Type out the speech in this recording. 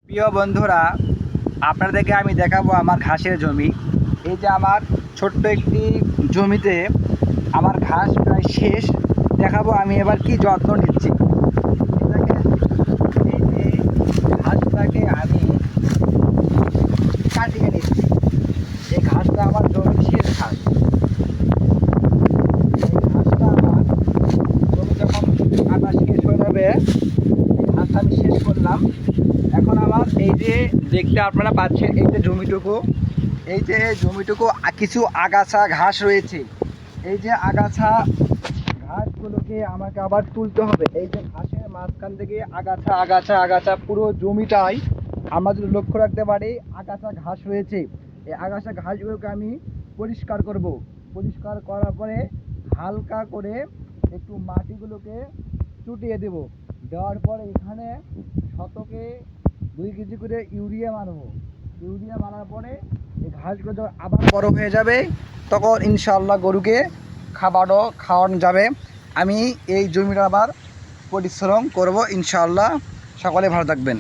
প্রিয় বন্ধুরা, আপনাদেরকে আমি দেখাবো আমার ঘাসের জমি। এই যে আমার ছোট্ট একটি জমিতে আমার ঘাস প্রায় শেষ। দেখাবো আমি এবার কি যত্ন নিচ্ছি। এটাকে এই যে ঘাসটাকে আমি কাটিয়ে নিচ্ছি। এই ঘাসটা আমার জমির শেষ ঘাস। এই ঘাসটা আমার জমি যখন কাটা শেষ হয়ে যাবে, এই ঘাসটা আমি শেষ করলাম। এখন আমার এই যে দেখতে আপনারা পাচ্ছেন, এই যে জমিটুকু, এই যে জমিটুকু কিছু আগাছা ঘাস রয়েছে। এই যে আগাছা ঘাসগুলোকে আমাকে আবার তুলতে হবে। এই যে ঘাসের মাঝখান থেকে আগাছা আগাছা আগাছা পুরো জমিটাই আমরা যদি লক্ষ্য রাখতে পারি আগাছা ঘাস রয়েছে। এই আগাছা ঘাসগুলোকে আমি পরিষ্কার করব। পরিষ্কার করার পরে হালকা করে একটু মাটিগুলোকে চুটিয়ে দেব। দেওয়ার পরে এখানে শতকে 2 কেজি করে ইউরিয়া মারবো। ইউরিয়া মারার পরে এই ঘাসগুলো যখন আবার বড় হয়ে যাবে, তখন ইনশাআল্লাহ গরুকে খাবারও খাওয়ানো যাবে। আমি এই জমিটা আবার পরিশ্রম করব ইনশাআল্লাহ। সকলে ভালো থাকবেন।